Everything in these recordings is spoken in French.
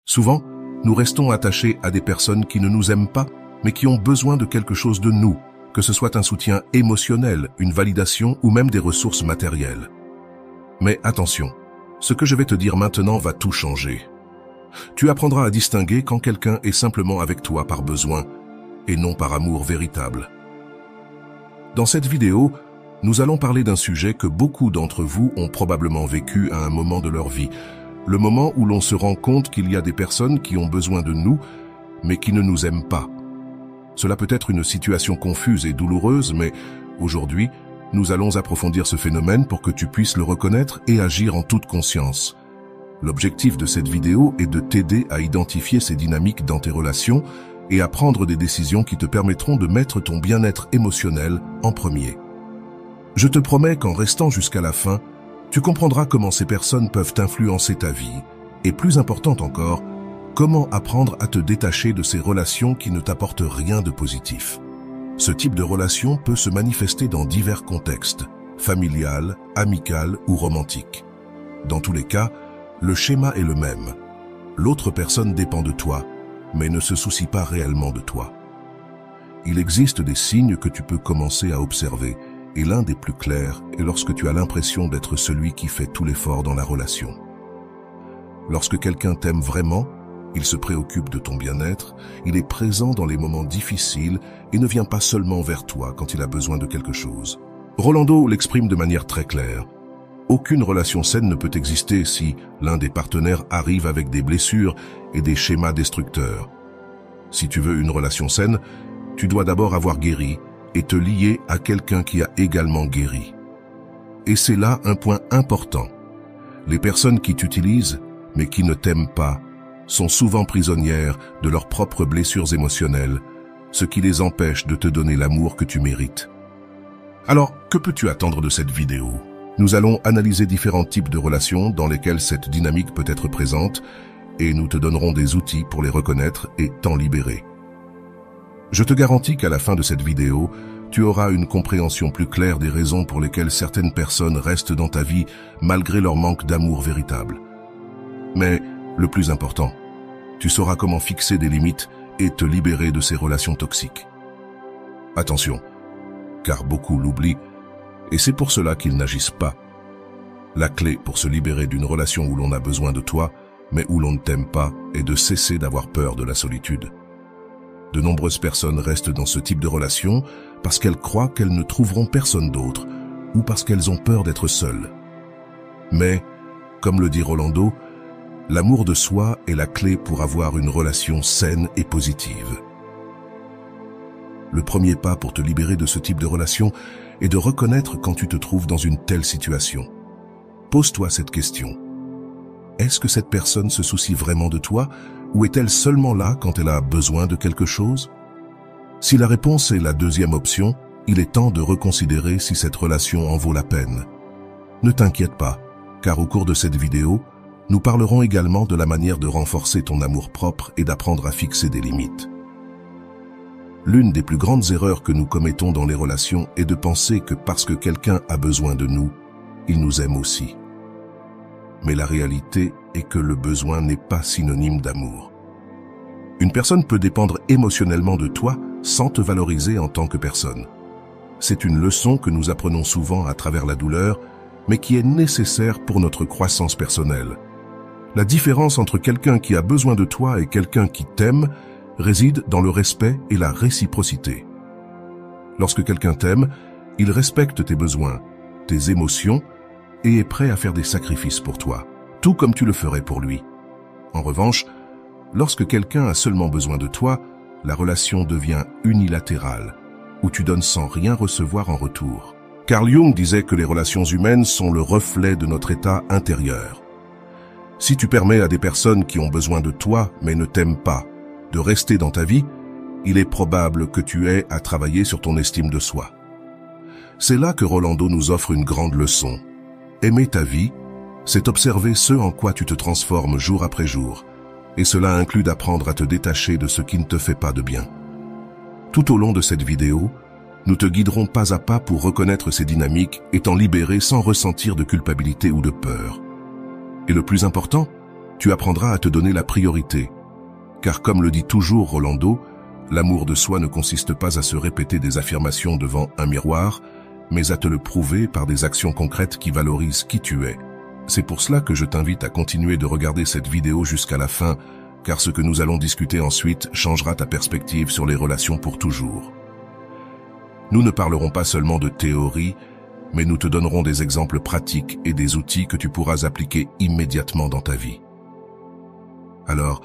Souvent, nous restons attachés à des personnes qui ne nous aiment pas, mais qui ont besoin de quelque chose de nous, que ce soit un soutien émotionnel, une validation ou même des ressources matérielles. Mais attention, ce que je vais te dire maintenant va tout changer. Tu apprendras à distinguer quand quelqu'un est simplement avec toi par besoin et non par amour véritable. Dans cette vidéo, nous allons parler d'un sujet que beaucoup d'entre vous ont probablement vécu à un moment de leur vie, le moment où l'on se rend compte qu'il y a des personnes qui ont besoin de nous, mais qui ne nous aiment pas. Cela peut être une situation confuse et douloureuse, mais aujourd'hui, nous allons approfondir ce phénomène pour que tu puisses le reconnaître et agir en toute conscience. L'objectif de cette vidéo est de t'aider à identifier ces dynamiques dans tes relations et à prendre des décisions qui te permettront de mettre ton bien-être émotionnel en premier. Je te promets qu'en restant jusqu'à la fin, tu comprendras comment ces personnes peuvent influencer ta vie et, plus important encore, comment apprendre à te détacher de ces relations qui ne t'apportent rien de positif. Ce type de relation peut se manifester dans divers contextes, familial, amical ou romantique. Dans tous les cas, le schéma est le même. L'autre personne dépend de toi, mais ne se soucie pas réellement de toi. Il existe des signes que tu peux commencer à observer, et l'un des plus clairs est lorsque tu as l'impression d'être celui qui fait tout l'effort dans la relation. Lorsque quelqu'un t'aime vraiment, il se préoccupe de ton bien-être, il est présent dans les moments difficiles et ne vient pas seulement vers toi quand il a besoin de quelque chose. Rolando l'exprime de manière très claire. Aucune relation saine ne peut exister si l'un des partenaires arrive avec des blessures et des schémas destructeurs. Si tu veux une relation saine, tu dois d'abord avoir guéri et te lier à quelqu'un qui a également guéri. Et c'est là un point important. Les personnes qui t'utilisent, mais qui ne t'aiment pas, sont souvent prisonnières de leurs propres blessures émotionnelles, ce qui les empêche de te donner l'amour que tu mérites. Alors, que peux-tu attendre de cette vidéo ? Nous allons analyser différents types de relations dans lesquelles cette dynamique peut être présente et nous te donnerons des outils pour les reconnaître et t'en libérer. Je te garantis qu'à la fin de cette vidéo, tu auras une compréhension plus claire des raisons pour lesquelles certaines personnes restent dans ta vie malgré leur manque d'amour véritable. Mais le plus important, tu sauras comment fixer des limites et te libérer de ces relations toxiques. Attention, car beaucoup l'oublient, et c'est pour cela qu'ils n'agissent pas. La clé pour se libérer d'une relation où l'on a besoin de toi, mais où l'on ne t'aime pas, est de cesser d'avoir peur de la solitude. De nombreuses personnes restent dans ce type de relation parce qu'elles croient qu'elles ne trouveront personne d'autre ou parce qu'elles ont peur d'être seules. Mais, comme le dit Rolando, l'amour de soi est la clé pour avoir une relation saine et positive. Le premier pas pour te libérer de ce type de relation est de reconnaître quand tu te trouves dans une telle situation. Pose-toi cette question. Est-ce que cette personne se soucie vraiment de toi ou est-elle seulement là quand elle a besoin de quelque chose? Si la réponse est la deuxième option, il est temps de reconsidérer si cette relation en vaut la peine. Ne t'inquiète pas, car au cours de cette vidéo, nous parlerons également de la manière de renforcer ton amour-propre et d'apprendre à fixer des limites. L'une des plus grandes erreurs que nous commettons dans les relations est de penser que parce que quelqu'un a besoin de nous, il nous aime aussi. Mais la réalité est que le besoin n'est pas synonyme d'amour. Une personne peut dépendre émotionnellement de toi sans te valoriser en tant que personne. C'est une leçon que nous apprenons souvent à travers la douleur, mais qui est nécessaire pour notre croissance personnelle. La différence entre quelqu'un qui a besoin de toi et quelqu'un qui t'aime réside dans le respect et la réciprocité. Lorsque quelqu'un t'aime, il respecte tes besoins, tes émotions et est prêt à faire des sacrifices pour toi, tout comme tu le ferais pour lui. En revanche, lorsque quelqu'un a seulement besoin de toi, la relation devient unilatérale, où tu donnes sans rien recevoir en retour. Carl Jung disait que les relations humaines sont le reflet de notre état intérieur. Si tu permets à des personnes qui ont besoin de toi mais ne t'aiment pas de rester dans ta vie, il est probable que tu aies à travailler sur ton estime de soi. C'est là que Rolando nous offre une grande leçon. Aimer ta vie, c'est observer ce en quoi tu te transformes jour après jour, et cela inclut d'apprendre à te détacher de ce qui ne te fait pas de bien. Tout au long de cette vidéo, nous te guiderons pas à pas pour reconnaître ces dynamiques et t'en libérer sans ressentir de culpabilité ou de peur. Et le plus important, Tu apprendras à te donner la priorité. Car comme le dit toujours Rolando, l'amour de soi ne consiste pas à se répéter des affirmations devant un miroir, mais à te le prouver par des actions concrètes qui valorisent qui tu es. C'est pour cela que je t'invite à continuer de regarder cette vidéo jusqu'à la fin, car ce que nous allons discuter ensuite changera ta perspective sur les relations pour toujours. Nous ne parlerons pas seulement de théorie, mais nous te donnerons des exemples pratiques et des outils que tu pourras appliquer immédiatement dans ta vie. Alors,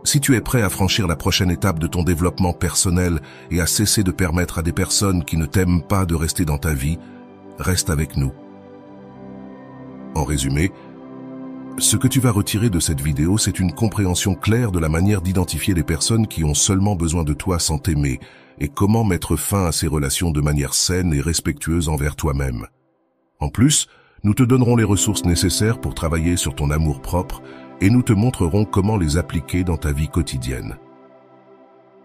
si tu es prêt à franchir la prochaine étape de ton développement personnel et à cesser de permettre à des personnes qui ne t'aiment pas de rester dans ta vie, reste avec nous. En résumé, ce que tu vas retirer de cette vidéo, c'est une compréhension claire de la manière d'identifier les personnes qui ont seulement besoin de toi sans t'aimer et comment mettre fin à ces relations de manière saine et respectueuse envers toi-même. En plus, nous te donnerons les ressources nécessaires pour travailler sur ton amour-propre et nous te montrerons comment les appliquer dans ta vie quotidienne.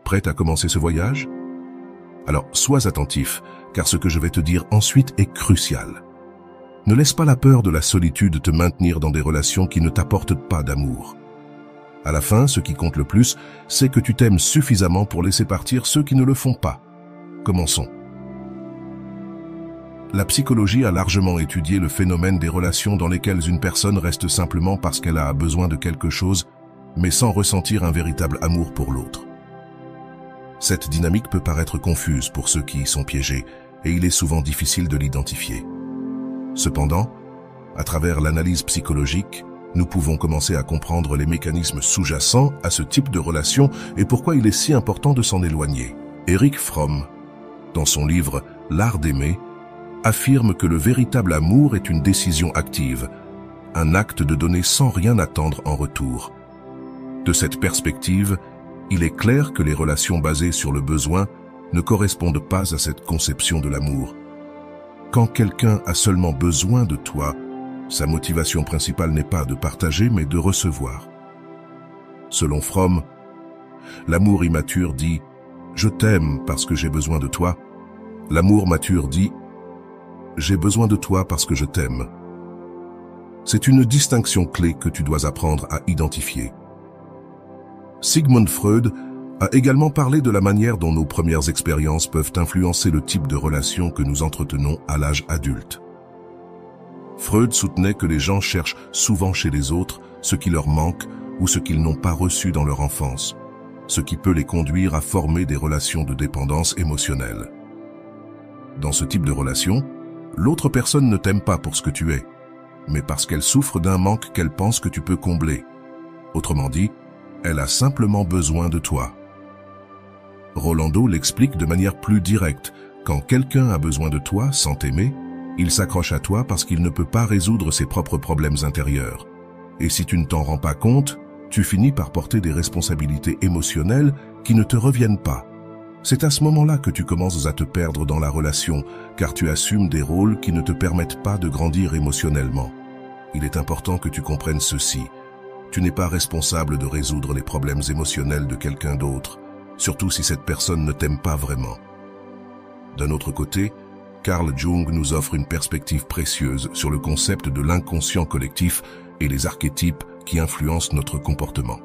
Prête à commencer ce voyage? Alors, sois attentif, car ce que je vais te dire ensuite est crucial. Ne laisse pas la peur de la solitude te maintenir dans des relations qui ne t'apportent pas d'amour. À la fin, ce qui compte le plus, c'est que tu t'aimes suffisamment pour laisser partir ceux qui ne le font pas. Commençons. La psychologie a largement étudié le phénomène des relations dans lesquelles une personne reste simplement parce qu'elle a besoin de quelque chose, mais sans ressentir un véritable amour pour l'autre. Cette dynamique peut paraître confuse pour ceux qui y sont piégés, et il est souvent difficile de l'identifier. Cependant, à travers l'analyse psychologique, nous pouvons commencer à comprendre les mécanismes sous-jacents à ce type de relation et pourquoi il est si important de s'en éloigner. Erich Fromm, dans son livre « L'art d'aimer », affirme que le véritable amour est une décision active, un acte de donner sans rien attendre en retour. De cette perspective, il est clair que les relations basées sur le besoin ne correspondent pas à cette conception de l'amour. Quand quelqu'un a seulement besoin de toi, sa motivation principale n'est pas de partager, mais de recevoir. Selon Fromm, l'amour immature dit « Je t'aime parce que j'ai besoin de toi ». L'amour mature dit « J'ai besoin de toi parce que je t'aime ». C'est une distinction clé que tu dois apprendre à identifier. Sigmund Freud a également parlé de la manière dont nos premières expériences peuvent influencer le type de relation que nous entretenons à l'âge adulte. Freud soutenait que les gens cherchent souvent chez les autres ce qui leur manque ou ce qu'ils n'ont pas reçu dans leur enfance, ce qui peut les conduire à former des relations de dépendance émotionnelle. Dans ce type de relation, l'autre personne ne t'aime pas pour ce que tu es, mais parce qu'elle souffre d'un manque qu'elle pense que tu peux combler. Autrement dit, elle a simplement besoin de toi. Rolando l'explique de manière plus directe. Quand quelqu'un a besoin de toi sans t'aimer, il s'accroche à toi parce qu'il ne peut pas résoudre ses propres problèmes intérieurs. Et si tu ne t'en rends pas compte, tu finis par porter des responsabilités émotionnelles qui ne te reviennent pas. C'est à ce moment-là que tu commences à te perdre dans la relation, car tu assumes des rôles qui ne te permettent pas de grandir émotionnellement. Il est important que tu comprennes ceci. Tu n'es pas responsable de résoudre les problèmes émotionnels de quelqu'un d'autre, surtout si cette personne ne t'aime pas vraiment. D'un autre côté, Carl Jung nous offre une perspective précieuse sur le concept de l'inconscient collectif et les archétypes qui influencent notre comportement.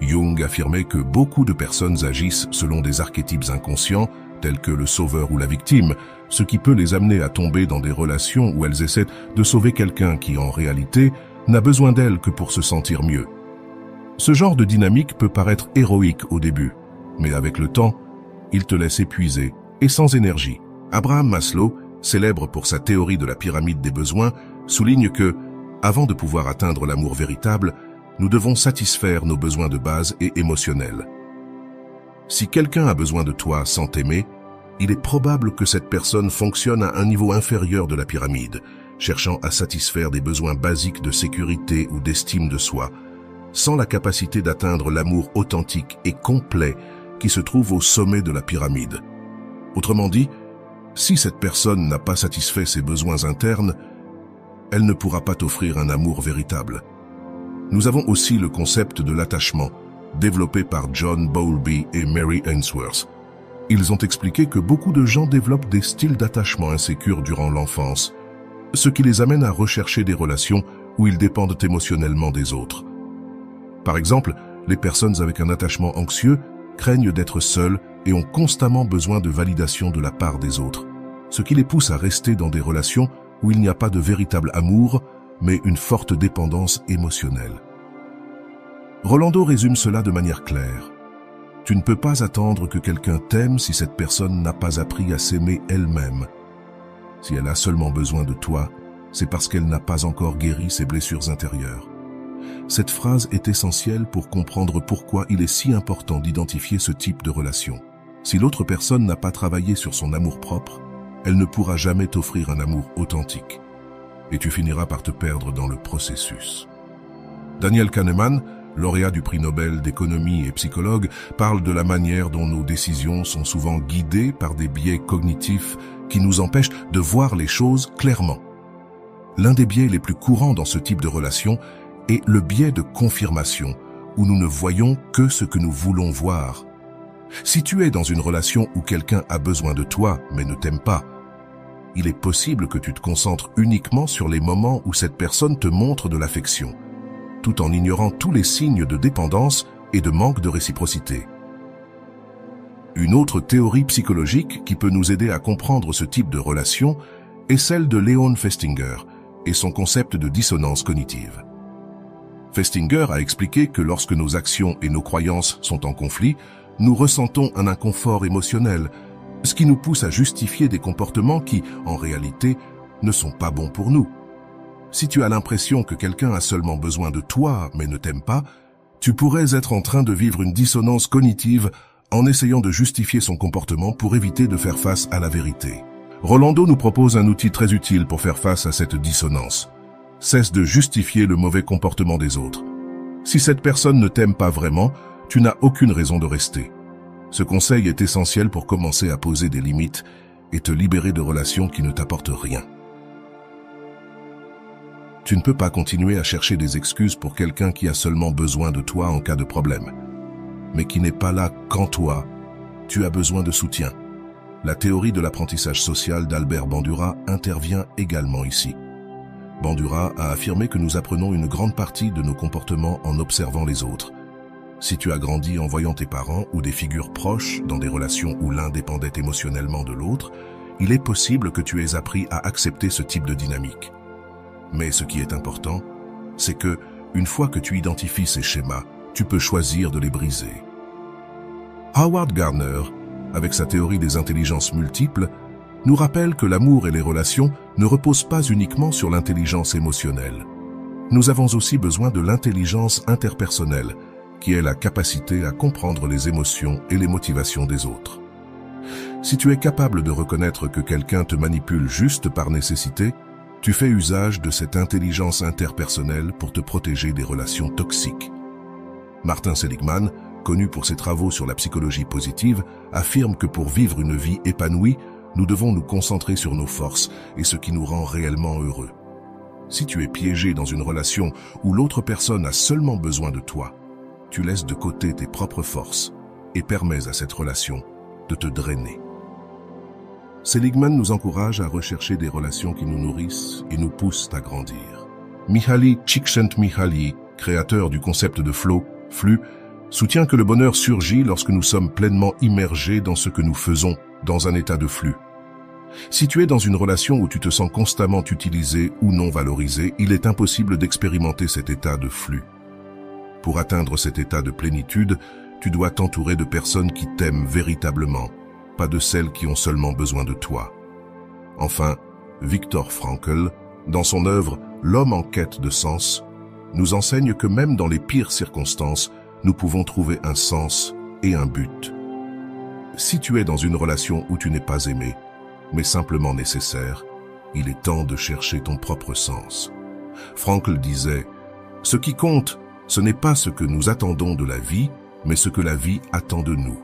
Jung affirmait que beaucoup de personnes agissent selon des archétypes inconscients, tels que le sauveur ou la victime, ce qui peut les amener à tomber dans des relations où elles essaient de sauver quelqu'un qui, en réalité, n'a besoin d'elles que pour se sentir mieux. Ce genre de dynamique peut paraître héroïque au début, mais avec le temps, il te laisse épuisé et sans énergie. Abraham Maslow, célèbre pour sa théorie de la pyramide des besoins, souligne que, avant de pouvoir atteindre l'amour véritable, nous devons satisfaire nos besoins de base et émotionnels. Si quelqu'un a besoin de toi sans t'aimer, il est probable que cette personne fonctionne à un niveau inférieur de la pyramide, cherchant à satisfaire des besoins basiques de sécurité ou d'estime de soi, sans la capacité d'atteindre l'amour authentique et complet qui se trouve au sommet de la pyramide. Autrement dit, si cette personne n'a pas satisfait ses besoins internes, elle ne pourra pas t'offrir un amour véritable. Nous avons aussi le concept de l'attachement, développé par John Bowlby et Mary Ainsworth. Ils ont expliqué que beaucoup de gens développent des styles d'attachement insécures durant l'enfance, ce qui les amène à rechercher des relations où ils dépendent émotionnellement des autres, Par exemple, les personnes avec un attachement anxieux craignent d'être seules et ont constamment besoin de validation de la part des autres, ce qui les pousse à rester dans des relations où il n'y a pas de véritable amour, mais une forte dépendance émotionnelle. Rolando résume cela de manière claire. Tu ne peux pas attendre que quelqu'un t'aime si cette personne n'a pas appris à s'aimer elle-même. Si elle a seulement besoin de toi, c'est parce qu'elle n'a pas encore guéri ses blessures intérieures. Cette phrase est essentielle pour comprendre pourquoi il est si important d'identifier ce type de relation. Si l'autre personne n'a pas travaillé sur son amour-propre, elle ne pourra jamais t'offrir un amour authentique. Et tu finiras par te perdre dans le processus. Daniel Kahneman, lauréat du prix Nobel d'économie et psychologue, parle de la manière dont nos décisions sont souvent guidées par des biais cognitifs qui nous empêchent de voir les choses clairement. L'un des biais les plus courants dans ce type de relation est le biais de confirmation, où nous ne voyons que ce que nous voulons voir. Si tu es dans une relation où quelqu'un a besoin de toi mais ne t'aime pas, il est possible que tu te concentres uniquement sur les moments où cette personne te montre de l'affection, tout en ignorant tous les signes de dépendance et de manque de réciprocité. Une autre théorie psychologique qui peut nous aider à comprendre ce type de relation est celle de Leon Festinger et son concept de dissonance cognitive. Festinger a expliqué que lorsque nos actions et nos croyances sont en conflit, nous ressentons un inconfort émotionnel, ce qui nous pousse à justifier des comportements qui, en réalité, ne sont pas bons pour nous. Si tu as l'impression que quelqu'un a seulement besoin de toi mais ne t'aime pas, tu pourrais être en train de vivre une dissonance cognitive en essayant de justifier son comportement pour éviter de faire face à la vérité. Rolando nous propose un outil très utile pour faire face à cette dissonance. Cesse de justifier le mauvais comportement des autres. Si cette personne ne t'aime pas vraiment, tu n'as aucune raison de rester. Ce conseil est essentiel pour commencer à poser des limites et te libérer de relations qui ne t'apportent rien. Tu ne peux pas continuer à chercher des excuses pour quelqu'un qui a seulement besoin de toi en cas de problème, mais qui n'est pas là quand toi, tu as besoin de soutien. La théorie de l'apprentissage social d'Albert Bandura intervient également ici. Bandura a affirmé que nous apprenons une grande partie de nos comportements en observant les autres. Si tu as grandi en voyant tes parents ou des figures proches dans des relations où l'un dépendait émotionnellement de l'autre, il est possible que tu aies appris à accepter ce type de dynamique. Mais ce qui est important, c'est que, une fois que tu identifies ces schémas, tu peux choisir de les briser. Howard Gardner, avec sa théorie des intelligences multiples, nous rappelle que l'amour et les relations ne reposent pas uniquement sur l'intelligence émotionnelle. Nous avons aussi besoin de l'intelligence interpersonnelle, qui est la capacité à comprendre les émotions et les motivations des autres. Si tu es capable de reconnaître que quelqu'un te manipule juste par nécessité, tu fais usage de cette intelligence interpersonnelle pour te protéger des relations toxiques. Martin Seligman, connu pour ses travaux sur la psychologie positive, affirme que pour vivre une vie épanouie, nous devons nous concentrer sur nos forces et ce qui nous rend réellement heureux. Si tu es piégé dans une relation où l'autre personne a seulement besoin de toi, tu laisses de côté tes propres forces et permets à cette relation de te drainer. Seligman nous encourage à rechercher des relations qui nous nourrissent et nous poussent à grandir. Mihaly Csikszentmihalyi, créateur du concept de flow, flux, soutient que le bonheur surgit lorsque nous sommes pleinement immergés dans ce que nous faisons, dans un état de flux. Si tu es dans une relation où tu te sens constamment utilisé ou non valorisé, il est impossible d'expérimenter cet état de flux. Pour atteindre cet état de plénitude, tu dois t'entourer de personnes qui t'aiment véritablement, pas de celles qui ont seulement besoin de toi. Enfin, Viktor Frankl, dans son œuvre « L'homme en quête de sens », nous enseigne que même dans les pires circonstances, nous pouvons trouver un sens et un but. Si tu es dans une relation où tu n'es pas aimé, mais simplement nécessaire, il est temps de chercher ton propre sens. Frankl disait « Ce qui compte, ce n'est pas ce que nous attendons de la vie, mais ce que la vie attend de nous. »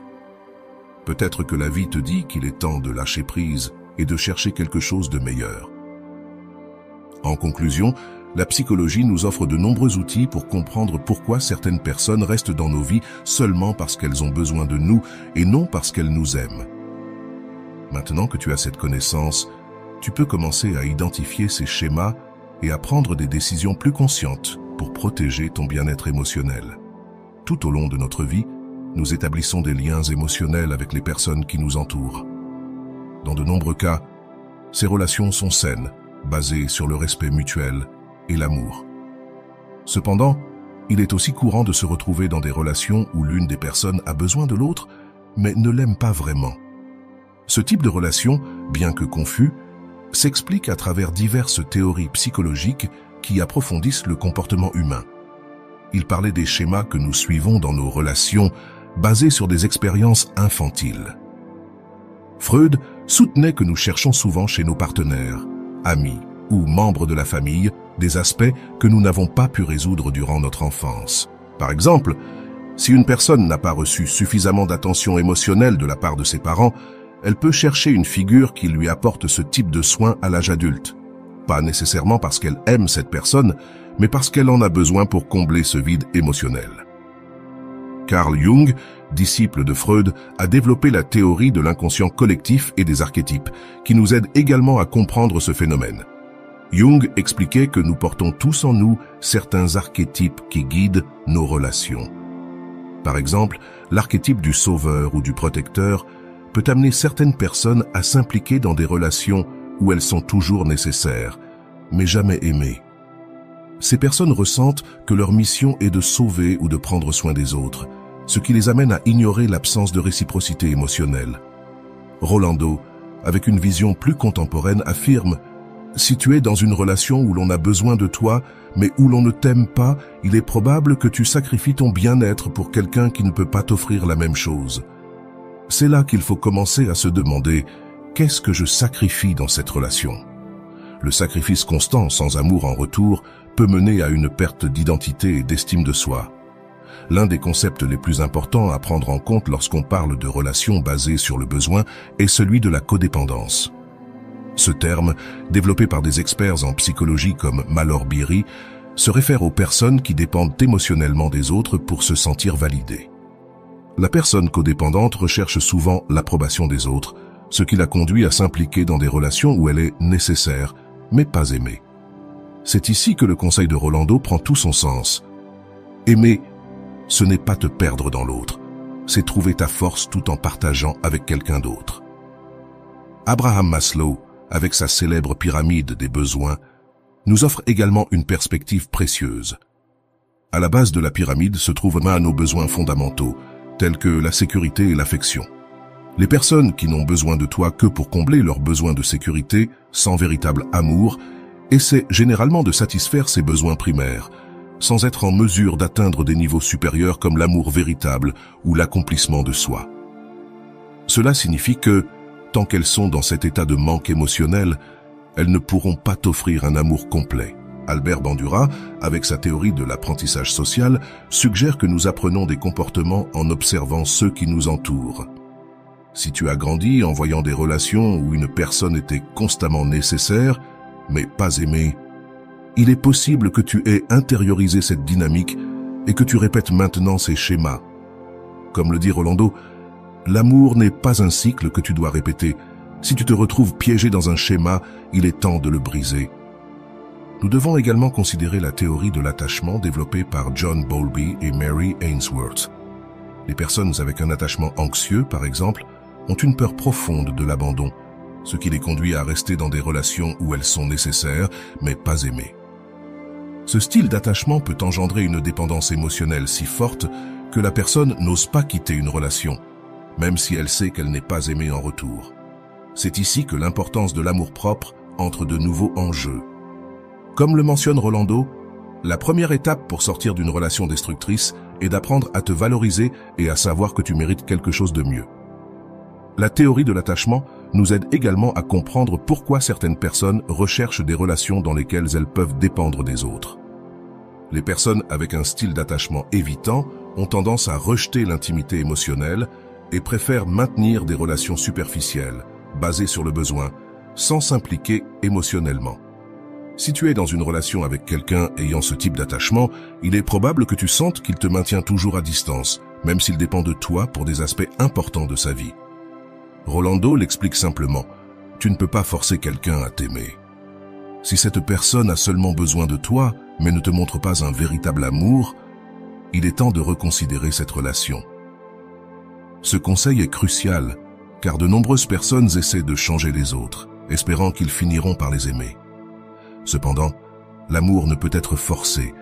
Peut-être que la vie te dit qu'il est temps de lâcher prise et de chercher quelque chose de meilleur. En conclusion, la psychologie nous offre de nombreux outils pour comprendre pourquoi certaines personnes restent dans nos vies seulement parce qu'elles ont besoin de nous et non parce qu'elles nous aiment. Maintenant que tu as cette connaissance, tu peux commencer à identifier ces schémas et à prendre des décisions plus conscientes pour protéger ton bien-être émotionnel. tout au long de notre vie, nous établissons des liens émotionnels avec les personnes qui nous entourent. Dans de nombreux cas, ces relations sont saines, basées sur le respect mutuel et l'amour. Cependant, il est aussi courant de se retrouver dans des relations où l'une des personnes a besoin de l'autre, mais ne l'aime pas vraiment. Ce type de relation, bien que confus, s'explique à travers diverses théories psychologiques qui approfondissent le comportement humain. Il parlait des schémas que nous suivons dans nos relations basés sur des expériences infantiles. Freud soutenait que nous cherchons souvent chez nos partenaires, amis ou membres de la famille des aspects que nous n'avons pas pu résoudre durant notre enfance. Par exemple, si une personne n'a pas reçu suffisamment d'attention émotionnelle de la part de ses parents, elle peut chercher une figure qui lui apporte ce type de soins à l'âge adulte. Pas nécessairement parce qu'elle aime cette personne, mais parce qu'elle en a besoin pour combler ce vide émotionnel. Carl Jung, disciple de Freud, a développé la théorie de l'inconscient collectif et des archétypes, qui nous aide également à comprendre ce phénomène. Jung expliquait que nous portons tous en nous certains archétypes qui guident nos relations. Par exemple, l'archétype du sauveur ou du protecteur peut amener certaines personnes à s'impliquer dans des relations où elles sont toujours nécessaires, mais jamais aimées. Ces personnes ressentent que leur mission est de sauver ou de prendre soin des autres, ce qui les amène à ignorer l'absence de réciprocité émotionnelle. Rolando, avec une vision plus contemporaine, affirme « Si tu es dans une relation où l'on a besoin de toi, mais où l'on ne t'aime pas, il est probable que tu sacrifies ton bien-être pour quelqu'un qui ne peut pas t'offrir la même chose. » C'est là qu'il faut commencer à se demander « Qu'est-ce que je sacrifie dans cette relation ?» Le sacrifice constant, sans amour en retour, peut mener à une perte d'identité et d'estime de soi. L'un des concepts les plus importants à prendre en compte lorsqu'on parle de relations basées sur le besoin est celui de la codépendance. Ce terme, développé par des experts en psychologie comme Malor Beery, se réfère aux personnes qui dépendent émotionnellement des autres pour se sentir validées. La personne codépendante recherche souvent l'approbation des autres, ce qui la conduit à s'impliquer dans des relations où elle est nécessaire, mais pas aimée. C'est ici que le conseil de Rolando prend tout son sens. Aimer, ce n'est pas te perdre dans l'autre, c'est trouver ta force tout en partageant avec quelqu'un d'autre. Abraham Maslow, avec sa célèbre pyramide des besoins, nous offre également une perspective précieuse. À la base de la pyramide se trouvent nos besoins fondamentaux, tels que la sécurité et l'affection. Les personnes qui n'ont besoin de toi que pour combler leurs besoins de sécurité, sans véritable amour, essaient généralement de satisfaire ces besoins primaires, sans être en mesure d'atteindre des niveaux supérieurs comme l'amour véritable ou l'accomplissement de soi. Cela signifie que, tant qu'elles sont dans cet état de manque émotionnel, elles ne pourront pas t'offrir un amour complet. Albert Bandura, avec sa théorie de l'apprentissage social, suggère que nous apprenons des comportements en observant ceux qui nous entourent. Si tu as grandi en voyant des relations où une personne était constamment nécessaire, mais pas aimée, il est possible que tu aies intériorisé cette dynamique et que tu répètes maintenant ces schémas. Comme le dit Rolando, l'amour n'est pas un cycle que tu dois répéter. Si tu te retrouves piégé dans un schéma, il est temps de le briser. Nous devons également considérer la théorie de l'attachement développée par John Bowlby et Mary Ainsworth. Les personnes avec un attachement anxieux, par exemple, ont une peur profonde de l'abandon, ce qui les conduit à rester dans des relations où elles sont nécessaires, mais pas aimées. Ce style d'attachement peut engendrer une dépendance émotionnelle si forte que la personne n'ose pas quitter une relation, même si elle sait qu'elle n'est pas aimée en retour. C'est ici que l'importance de l'amour-propre entre de nouveaux en jeu. Comme le mentionne Rolando, la première étape pour sortir d'une relation destructrice est d'apprendre à te valoriser et à savoir que tu mérites quelque chose de mieux. La théorie de l'attachement nous aide également à comprendre pourquoi certaines personnes recherchent des relations dans lesquelles elles peuvent dépendre des autres. Les personnes avec un style d'attachement évitant ont tendance à rejeter l'intimité émotionnelle et préfèrent maintenir des relations superficielles, basées sur le besoin, sans s'impliquer émotionnellement. Si tu es dans une relation avec quelqu'un ayant ce type d'attachement, il est probable que tu sentes qu'il te maintient toujours à distance, même s'il dépend de toi pour des aspects importants de sa vie. Rolando l'explique simplement, tu ne peux pas forcer quelqu'un à t'aimer. Si cette personne a seulement besoin de toi, mais ne te montre pas un véritable amour, il est temps de reconsidérer cette relation. Ce conseil est crucial, car de nombreuses personnes essaient de changer les autres, espérant qu'ils finiront par les aimer. Cependant, l'amour ne peut être forcé,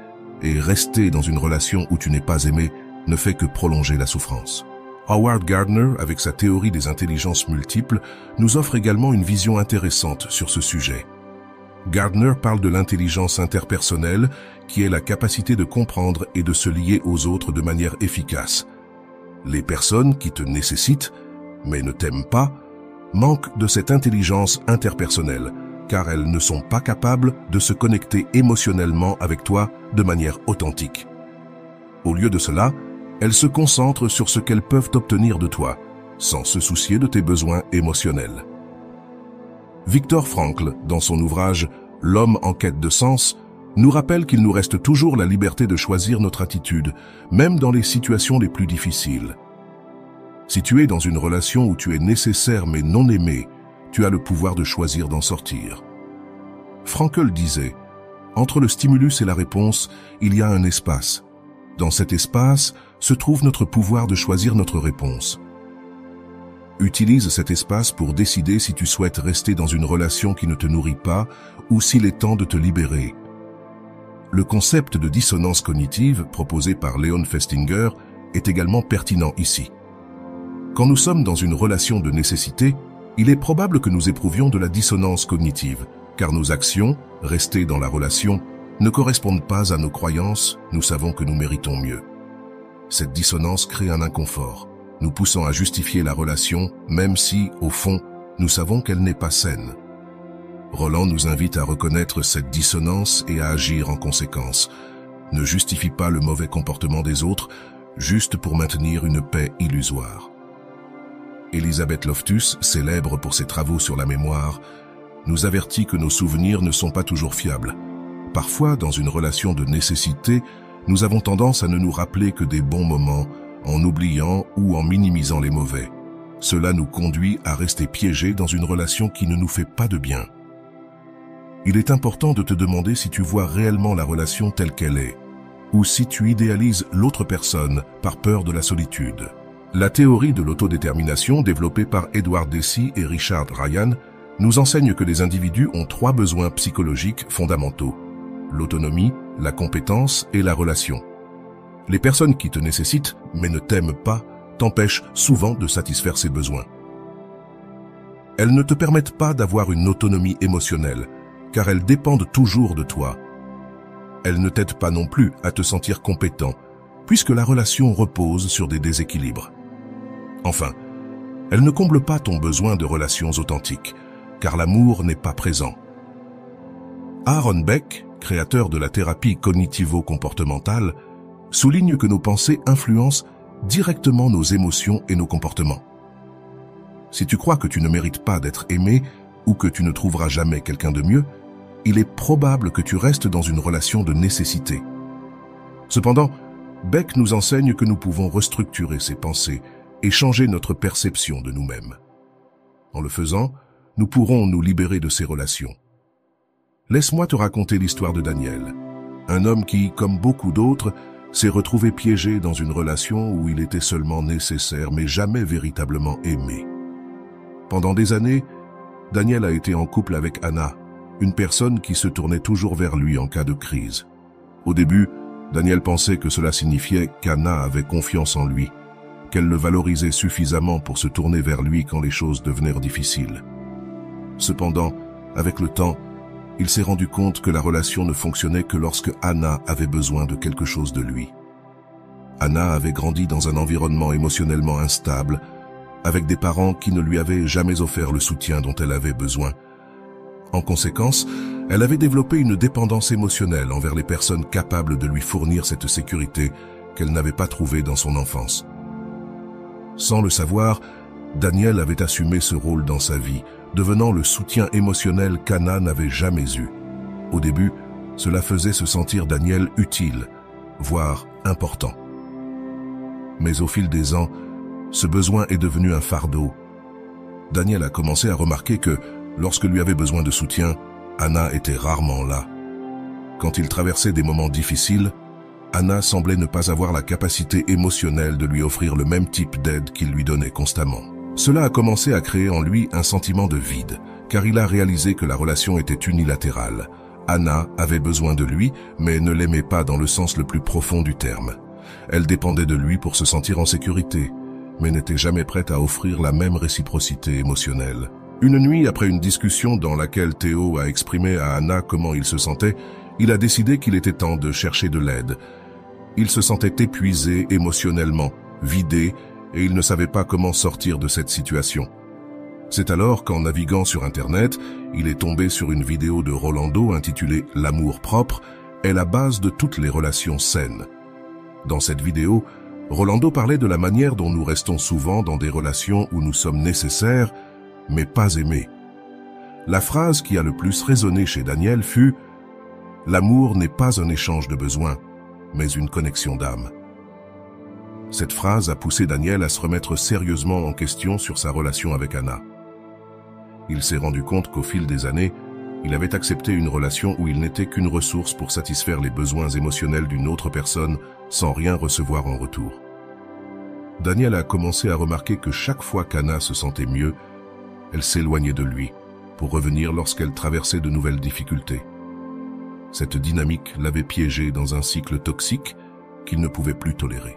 et rester dans une relation où tu n'es pas aimé ne fait que prolonger la souffrance. Howard Gardner, avec sa théorie des intelligences multiples, nous offre également une vision intéressante sur ce sujet. Gardner parle de l'intelligence interpersonnelle, qui est la capacité de comprendre et de se lier aux autres de manière efficace. Les personnes qui te nécessitent, mais ne t'aiment pas, manquent de cette intelligence interpersonnelle, car elles ne sont pas capables de se connecter émotionnellement avec toi de manière authentique. Au lieu de cela, elles se concentrent sur ce qu'elles peuvent obtenir de toi, sans se soucier de tes besoins émotionnels. Viktor Frankl, dans son ouvrage « L'homme en quête de sens », nous rappelle qu'il nous reste toujours la liberté de choisir notre attitude, même dans les situations les plus difficiles. Si tu es dans une relation où tu es nécessaire mais non aimé, tu as le pouvoir de choisir d'en sortir. Frankl disait « Entre le stimulus et la réponse, il y a un espace. Dans cet espace se trouve notre pouvoir de choisir notre réponse. » Utilise cet espace pour décider si tu souhaites rester dans une relation qui ne te nourrit pas ou s'il est temps de te libérer. Le concept de dissonance cognitive proposé par Leon Festinger est également pertinent ici. Quand nous sommes dans une relation de nécessité, il est probable que nous éprouvions de la dissonance cognitive, car nos actions, restées dans la relation, ne correspondent pas à nos croyances, nous savons que nous méritons mieux. Cette dissonance crée un inconfort, nous poussant à justifier la relation, même si, au fond, nous savons qu'elle n'est pas saine. Roland nous invite à reconnaître cette dissonance et à agir en conséquence. Ne justifie pas le mauvais comportement des autres, juste pour maintenir une paix illusoire. Elizabeth Loftus, célèbre pour ses travaux sur la mémoire, nous avertit que nos souvenirs ne sont pas toujours fiables. Parfois, dans une relation de nécessité, nous avons tendance à ne nous rappeler que des bons moments, en oubliant ou en minimisant les mauvais. Cela nous conduit à rester piégés dans une relation qui ne nous fait pas de bien. Il est important de te demander si tu vois réellement la relation telle qu'elle est, ou si tu idéalises l'autre personne par peur de la solitude. La théorie de l'autodétermination développée par Edward Deci et Richard Ryan nous enseigne que les individus ont 3 besoins psychologiques fondamentaux: l'autonomie, la compétence et la relation. Les personnes qui te nécessitent, mais ne t'aiment pas, t'empêchent souvent de satisfaire ces besoins. Elles ne te permettent pas d'avoir une autonomie émotionnelle, car elles dépendent toujours de toi. Elles ne t'aident pas non plus à te sentir compétent, puisque la relation repose sur des déséquilibres. Enfin, elles ne comblent pas ton besoin de relations authentiques, car l'amour n'est pas présent. Aaron Beck, créateur de la thérapie cognitivo-comportementale, souligne que nos pensées influencent directement nos émotions et nos comportements. Si tu crois que tu ne mérites pas d'être aimé ou que tu ne trouveras jamais quelqu'un de mieux, il est probable que tu restes dans une relation de nécessité. Cependant, Beck nous enseigne que nous pouvons restructurer ces pensées et changer notre perception de nous-mêmes. En le faisant, nous pourrons nous libérer de ces relations. Laisse-moi te raconter l'histoire de Daniel, un homme qui, comme beaucoup d'autres, s'est retrouvé piégé dans une relation où il était seulement nécessaire mais jamais véritablement aimé. Pendant des années, Daniel a été en couple avec Anna, une personne qui se tournait toujours vers lui en cas de crise. Au début, Daniel pensait que cela signifiait qu'Anna avait confiance en lui, qu'elle le valorisait suffisamment pour se tourner vers lui quand les choses devenaient difficiles. Cependant, avec le temps, il s'est rendu compte que la relation ne fonctionnait que lorsque Anna avait besoin de quelque chose de lui. Anna avait grandi dans un environnement émotionnellement instable, avec des parents qui ne lui avaient jamais offert le soutien dont elle avait besoin. En conséquence, elle avait développé une dépendance émotionnelle envers les personnes capables de lui fournir cette sécurité qu'elle n'avait pas trouvée dans son enfance. Sans le savoir, Daniel avait assumé ce rôle dans sa vie, devenant le soutien émotionnel qu'Anna n'avait jamais eu. Au début, cela faisait se sentir Daniel utile, voire important. Mais au fil des ans, ce besoin est devenu un fardeau. Daniel a commencé à remarquer que, lorsque lui avait besoin de soutien, Anna était rarement là. Quand il traversait des moments difficiles, Anna semblait ne pas avoir la capacité émotionnelle de lui offrir le même type d'aide qu'il lui donnait constamment. Cela a commencé à créer en lui un sentiment de vide, car il a réalisé que la relation était unilatérale. Anna avait besoin de lui, mais ne l'aimait pas dans le sens le plus profond du terme. Elle dépendait de lui pour se sentir en sécurité, mais n'était jamais prête à offrir la même réciprocité émotionnelle. Une nuit, après une discussion dans laquelle Théo a exprimé à Anna comment il se sentait, il a décidé qu'il était temps de chercher de l'aide. Il se sentait épuisé émotionnellement, vidé, et il ne savait pas comment sortir de cette situation. C'est alors qu'en naviguant sur Internet, il est tombé sur une vidéo de Rolando intitulée « L'amour propre est la base de toutes les relations saines ». Dans cette vidéo, Rolando parlait de la manière dont nous restons souvent dans des relations où nous sommes nécessaires, mais pas aimés. La phrase qui a le plus résonné chez Daniel fut « L'amour n'est pas un échange de besoins, mais une connexion d'âme ». Cette phrase a poussé Daniel à se remettre sérieusement en question sur sa relation avec Anna. Il s'est rendu compte qu'au fil des années, il avait accepté une relation où il n'était qu'une ressource pour satisfaire les besoins émotionnels d'une autre personne sans rien recevoir en retour. Daniel a commencé à remarquer que chaque fois qu'Anna se sentait mieux, elle s'éloignait de lui pour revenir lorsqu'elle traversait de nouvelles difficultés. Cette dynamique l'avait piégé dans un cycle toxique qu'il ne pouvait plus tolérer.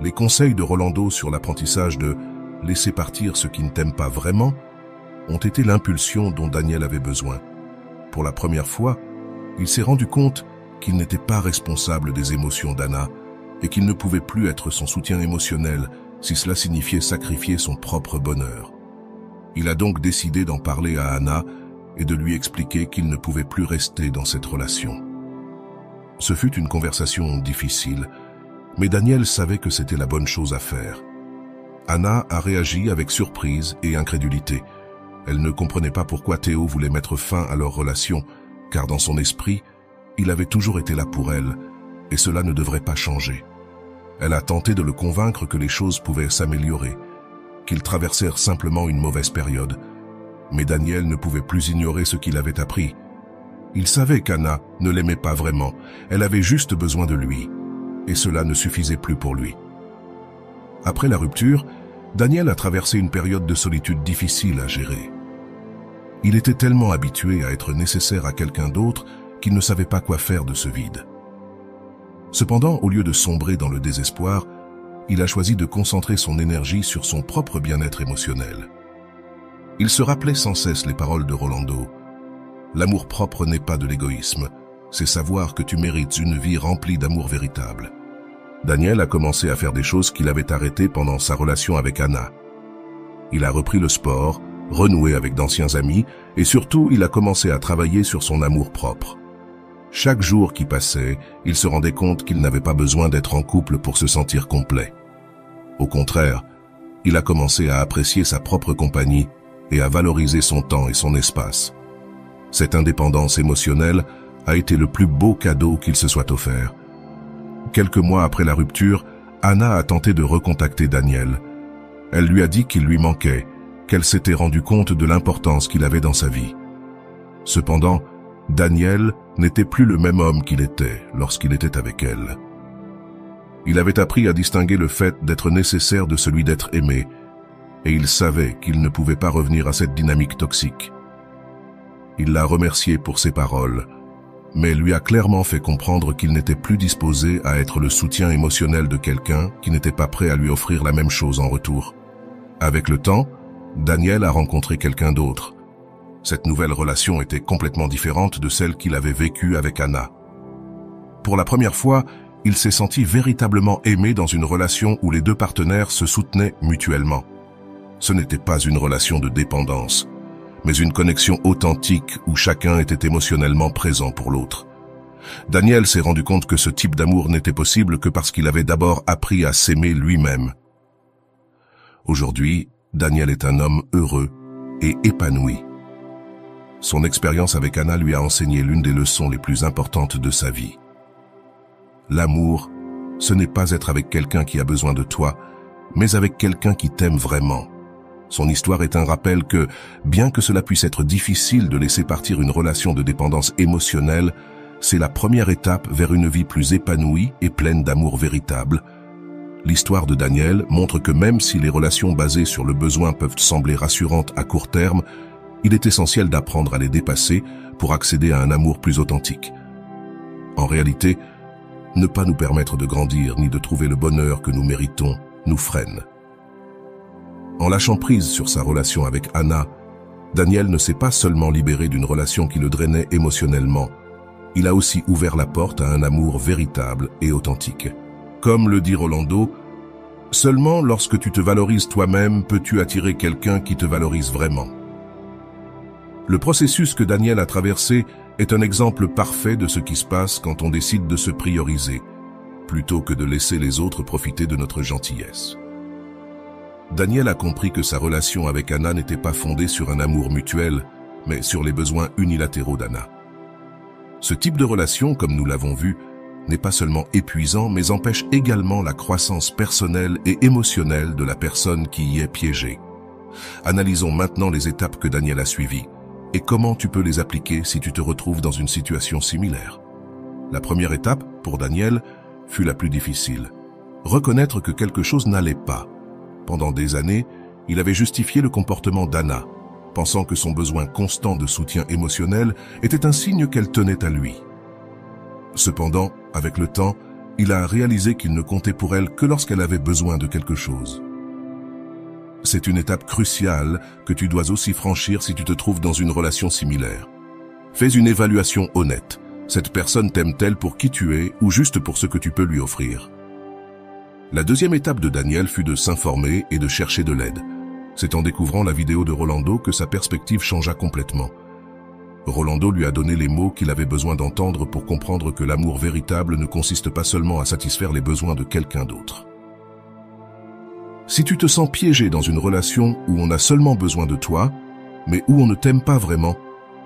Les conseils de Rolando sur l'apprentissage de « laisser partir ce qui ne t'aime pas vraiment » ont été l'impulsion dont Daniel avait besoin. Pour la première fois, il s'est rendu compte qu'il n'était pas responsable des émotions d'Anna et qu'il ne pouvait plus être son soutien émotionnel si cela signifiait sacrifier son propre bonheur. Il a donc décidé d'en parler à Anna et de lui expliquer qu'il ne pouvait plus rester dans cette relation. Ce fut une conversation difficile, mais Daniel savait que c'était la bonne chose à faire. Anna a réagi avec surprise et incrédulité. Elle ne comprenait pas pourquoi Théo voulait mettre fin à leur relation, car dans son esprit, il avait toujours été là pour elle, et cela ne devrait pas changer. Elle a tenté de le convaincre que les choses pouvaient s'améliorer, qu'ils traversèrent simplement une mauvaise période. Mais Daniel ne pouvait plus ignorer ce qu'il avait appris. Il savait qu'Anna ne l'aimait pas vraiment, elle avait juste besoin de lui, et cela ne suffisait plus pour lui. Après la rupture, Daniel a traversé une période de solitude difficile à gérer. Il était tellement habitué à être nécessaire à quelqu'un d'autre qu'il ne savait pas quoi faire de ce vide. Cependant, au lieu de sombrer dans le désespoir, il a choisi de concentrer son énergie sur son propre bien-être émotionnel. Il se rappelait sans cesse les paroles de Rolando. « L'amour-propre n'est pas de l'égoïsme, c'est savoir que tu mérites une vie remplie d'amour véritable. » Daniel a commencé à faire des choses qu'il avait arrêtées pendant sa relation avec Anna. Il a repris le sport, renoué avec d'anciens amis et surtout il a commencé à travailler sur son amour-propre. Chaque jour qui passait, il se rendait compte qu'il n'avait pas besoin d'être en couple pour se sentir complet. Au contraire, il a commencé à apprécier sa propre compagnie et à valoriser son temps et son espace. Cette indépendance émotionnelle a été le plus beau cadeau qu'il se soit offert. Quelques mois après la rupture, Anna a tenté de recontacter Daniel. Elle lui a dit qu'il lui manquait, qu'elle s'était rendu compte de l'importance qu'il avait dans sa vie. Cependant, Daniel n'était plus le même homme qu'il était lorsqu'il était avec elle. Il avait appris à distinguer le fait d'être nécessaire de celui d'être aimé, et il savait qu'il ne pouvait pas revenir à cette dynamique toxique. Il l'a remercié pour ses paroles, mais lui a clairement fait comprendre qu'il n'était plus disposé à être le soutien émotionnel de quelqu'un qui n'était pas prêt à lui offrir la même chose en retour. Avec le temps, Daniel a rencontré quelqu'un d'autre. Cette nouvelle relation était complètement différente de celle qu'il avait vécue avec Anna. Pour la première fois, il s'est senti véritablement aimé dans une relation où les deux partenaires se soutenaient mutuellement. Ce n'était pas une relation de dépendance, mais une connexion authentique où chacun était émotionnellement présent pour l'autre. Daniel s'est rendu compte que ce type d'amour n'était possible que parce qu'il avait d'abord appris à s'aimer lui-même. Aujourd'hui, Daniel est un homme heureux et épanoui. Son expérience avec Anna lui a enseigné l'une des leçons les plus importantes de sa vie. L'amour, ce n'est pas être avec quelqu'un qui a besoin de toi, mais avec quelqu'un qui t'aime vraiment. Son histoire est un rappel que, bien que cela puisse être difficile de laisser partir une relation de dépendance émotionnelle, c'est la première étape vers une vie plus épanouie et pleine d'amour véritable. L'histoire de Daniel montre que même si les relations basées sur le besoin peuvent sembler rassurantes à court terme, il est essentiel d'apprendre à les dépasser pour accéder à un amour plus authentique. En réalité, ne pas nous permettre de grandir ni de trouver le bonheur que nous méritons nous freine. En lâchant prise sur sa relation avec Anna, Daniel ne s'est pas seulement libéré d'une relation qui le drainait émotionnellement, il a aussi ouvert la porte à un amour véritable et authentique. Comme le dit Rolando, « Seulement lorsque tu te valorises toi-même peux-tu attirer quelqu'un qui te valorise vraiment. » Le processus que Daniel a traversé est un exemple parfait de ce qui se passe quand on décide de se prioriser, plutôt que de laisser les autres profiter de notre gentillesse. Daniel a compris que sa relation avec Anna n'était pas fondée sur un amour mutuel, mais sur les besoins unilatéraux d'Anna. Ce type de relation, comme nous l'avons vu, n'est pas seulement épuisant, mais empêche également la croissance personnelle et émotionnelle de la personne qui y est piégée. Analysons maintenant les étapes que Daniel a suivies et comment tu peux les appliquer si tu te retrouves dans une situation similaire. La première étape, pour Daniel, fut la plus difficile. Reconnaître que quelque chose n'allait pas. Pendant des années, il avait justifié le comportement d'Anna, pensant que son besoin constant de soutien émotionnel était un signe qu'elle tenait à lui. Cependant, avec le temps, il a réalisé qu'il ne comptait pour elle que lorsqu'elle avait besoin de quelque chose. C'est une étape cruciale que tu dois aussi franchir si tu te trouves dans une relation similaire. Fais une évaluation honnête. Cette personne t'aime-t-elle pour qui tu es ou juste pour ce que tu peux lui offrir? La deuxième étape de Daniel fut de s'informer et de chercher de l'aide. C'est en découvrant la vidéo de Rolando que sa perspective changea complètement. Rolando lui a donné les mots qu'il avait besoin d'entendre pour comprendre que l'amour véritable ne consiste pas seulement à satisfaire les besoins de quelqu'un d'autre. Si tu te sens piégé dans une relation où on a seulement besoin de toi, mais où on ne t'aime pas vraiment,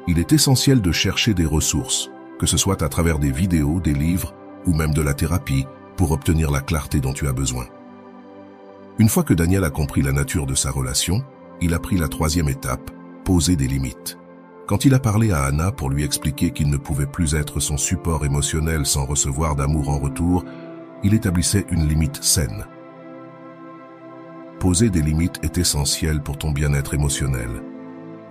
il est essentiel de chercher des ressources, que ce soit à travers des vidéos, des livres ou même de la thérapie, pour obtenir la clarté dont tu as besoin. Une fois que Daniel a compris la nature de sa relation, il a pris la troisième étape, poser des limites. Quand il a parlé à Anna pour lui expliquer qu'il ne pouvait plus être son support émotionnel sans recevoir d'amour en retour, il établissait une limite saine. Poser des limites est essentiel pour ton bien-être émotionnel.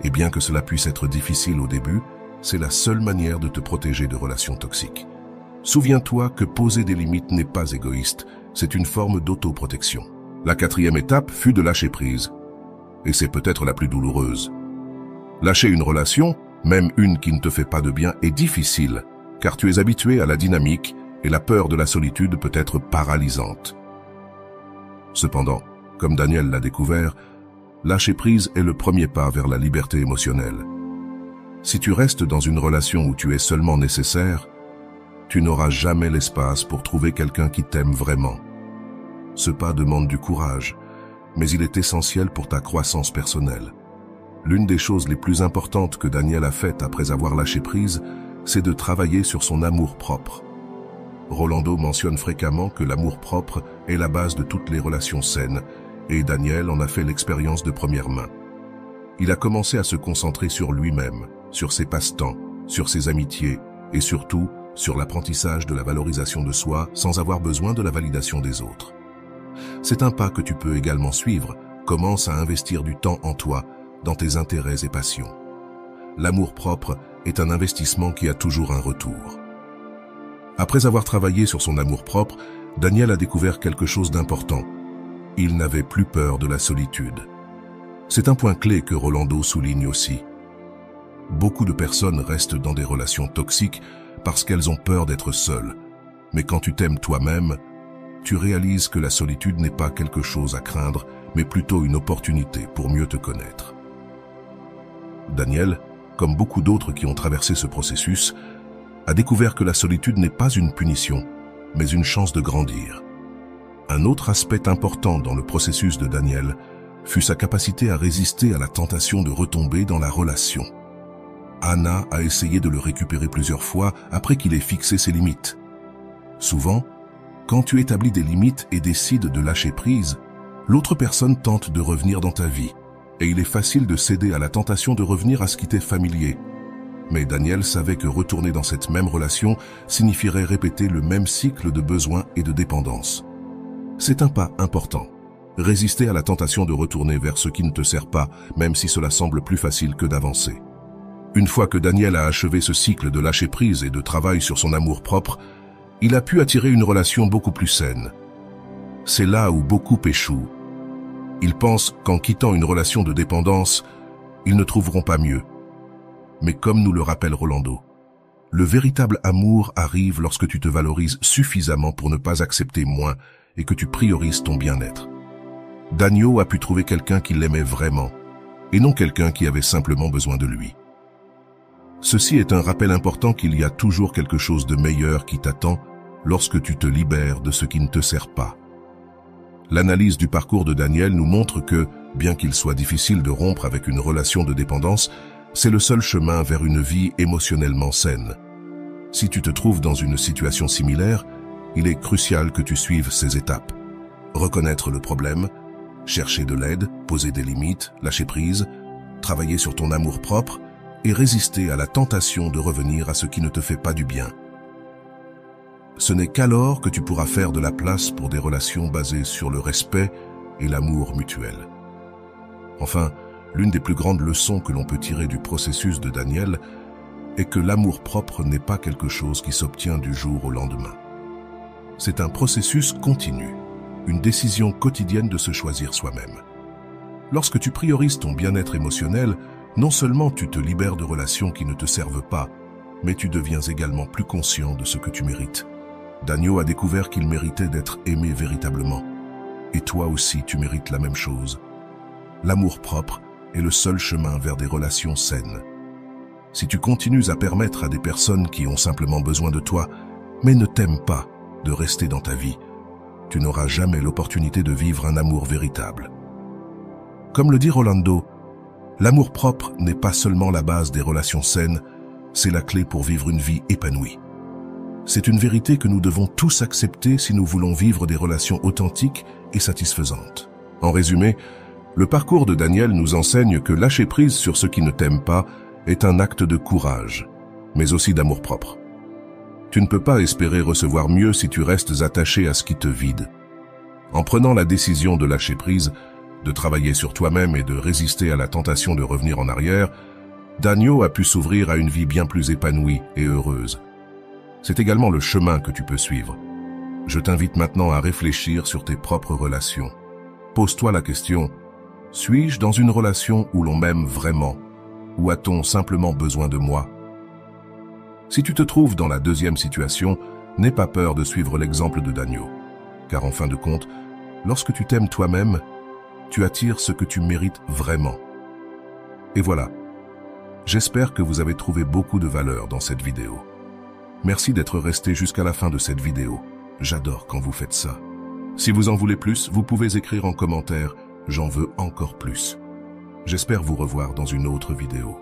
Et bien que cela puisse être difficile au début, c'est la seule manière de te protéger de relations toxiques. Souviens-toi que poser des limites n'est pas égoïste, c'est une forme d'autoprotection. La quatrième étape fut de lâcher prise. Et c'est peut-être la plus douloureuse. Lâcher une relation, même une qui ne te fait pas de bien, est difficile, car tu es habitué à la dynamique et la peur de la solitude peut être paralysante. Cependant, comme Daniel l'a découvert, lâcher prise est le premier pas vers la liberté émotionnelle. Si tu restes dans une relation où tu es seulement nécessaire, tu n'auras jamais l'espace pour trouver quelqu'un qui t'aime vraiment. Ce pas demande du courage, mais il est essentiel pour ta croissance personnelle. L'une des choses les plus importantes que Daniel a faites après avoir lâché prise, c'est de travailler sur son amour-propre. Rolando mentionne fréquemment que l'amour-propre est la base de toutes les relations saines, et Daniel en a fait l'expérience de première main. Il a commencé à se concentrer sur lui-même, sur ses passe-temps, sur ses amitiés, et surtout, sur l'apprentissage de la valorisation de soi sans avoir besoin de la validation des autres. C'est un pas que tu peux également suivre. Commence à investir du temps en toi, dans tes intérêts et passions. L'amour-propre est un investissement qui a toujours un retour. Après avoir travaillé sur son amour-propre, Daniel a découvert quelque chose d'important. Il n'avait plus peur de la solitude. C'est un point clé que Rolando souligne aussi. Beaucoup de personnes restent dans des relations toxiques parce qu'elles ont peur d'être seules. Mais quand tu t'aimes toi-même, tu réalises que la solitude n'est pas quelque chose à craindre, mais plutôt une opportunité pour mieux te connaître. Daniel, comme beaucoup d'autres qui ont traversé ce processus, a découvert que la solitude n'est pas une punition, mais une chance de grandir. Un autre aspect important dans le processus de Daniel fut sa capacité à résister à la tentation de retomber dans la relation. Anna a essayé de le récupérer plusieurs fois après qu'il ait fixé ses limites. Souvent, quand tu établis des limites et décides de lâcher prise, l'autre personne tente de revenir dans ta vie, et il est facile de céder à la tentation de revenir à ce qui t'est familier. Mais Daniel savait que retourner dans cette même relation signifierait répéter le même cycle de besoins et de dépendance. C'est un pas important. Résister à la tentation de retourner vers ce qui ne te sert pas, même si cela semble plus facile que d'avancer. Une fois que Daniel a achevé ce cycle de lâcher prise et de travail sur son amour-propre, il a pu attirer une relation beaucoup plus saine. C'est là où beaucoup échouent. Ils pensent qu'en quittant une relation de dépendance, ils ne trouveront pas mieux. Mais comme nous le rappelle Rolando, le véritable amour arrive lorsque tu te valorises suffisamment pour ne pas accepter moins et que tu priorises ton bien-être. Daniel a pu trouver quelqu'un qui l'aimait vraiment, et non quelqu'un qui avait simplement besoin de lui. Ceci est un rappel important qu'il y a toujours quelque chose de meilleur qui t'attend lorsque tu te libères de ce qui ne te sert pas. L'analyse du parcours de Daniel nous montre que, bien qu'il soit difficile de rompre avec une relation de dépendance, c'est le seul chemin vers une vie émotionnellement saine. Si tu te trouves dans une situation similaire, il est crucial que tu suives ces étapes. Reconnaître le problème, chercher de l'aide, poser des limites, lâcher prise, travailler sur ton amour-propre et résister à la tentation de revenir à ce qui ne te fait pas du bien. Ce n'est qu'alors que tu pourras faire de la place pour des relations basées sur le respect et l'amour mutuel. Enfin, l'une des plus grandes leçons que l'on peut tirer du processus de Daniel est que l'amour-propre n'est pas quelque chose qui s'obtient du jour au lendemain. C'est un processus continu, une décision quotidienne de se choisir soi-même. Lorsque tu priorises ton bien-être émotionnel, non seulement tu te libères de relations qui ne te servent pas, mais tu deviens également plus conscient de ce que tu mérites. Daniel a découvert qu'il méritait d'être aimé véritablement. Et toi aussi, tu mérites la même chose. L'amour-propre est le seul chemin vers des relations saines. Si tu continues à permettre à des personnes qui ont simplement besoin de toi, mais ne t'aiment pas, de rester dans ta vie, tu n'auras jamais l'opportunité de vivre un amour véritable. Comme le dit Rolando, l'amour-propre n'est pas seulement la base des relations saines, c'est la clé pour vivre une vie épanouie. C'est une vérité que nous devons tous accepter si nous voulons vivre des relations authentiques et satisfaisantes. En résumé, le parcours de Daniel nous enseigne que lâcher prise sur ce qui ne t'aime pas est un acte de courage, mais aussi d'amour-propre. Tu ne peux pas espérer recevoir mieux si tu restes attaché à ce qui te vide. En prenant la décision de lâcher prise, de travailler sur toi-même et de résister à la tentation de revenir en arrière, Daniel a pu s'ouvrir à une vie bien plus épanouie et heureuse. C'est également le chemin que tu peux suivre. Je t'invite maintenant à réfléchir sur tes propres relations. Pose-toi la question, suis-je dans une relation où l'on m'aime vraiment, ou a-t-on simplement besoin de moi? Si tu te trouves dans la deuxième situation, n'aie pas peur de suivre l'exemple de Daniel, car en fin de compte, lorsque tu t'aimes toi-même, tu attires ce que tu mérites vraiment. Et voilà, j'espère que vous avez trouvé beaucoup de valeur dans cette vidéo. Merci d'être resté jusqu'à la fin de cette vidéo. J'adore quand vous faites ça. Si vous en voulez plus, vous pouvez écrire en commentaire « J'en veux encore plus ». J'espère vous revoir dans une autre vidéo.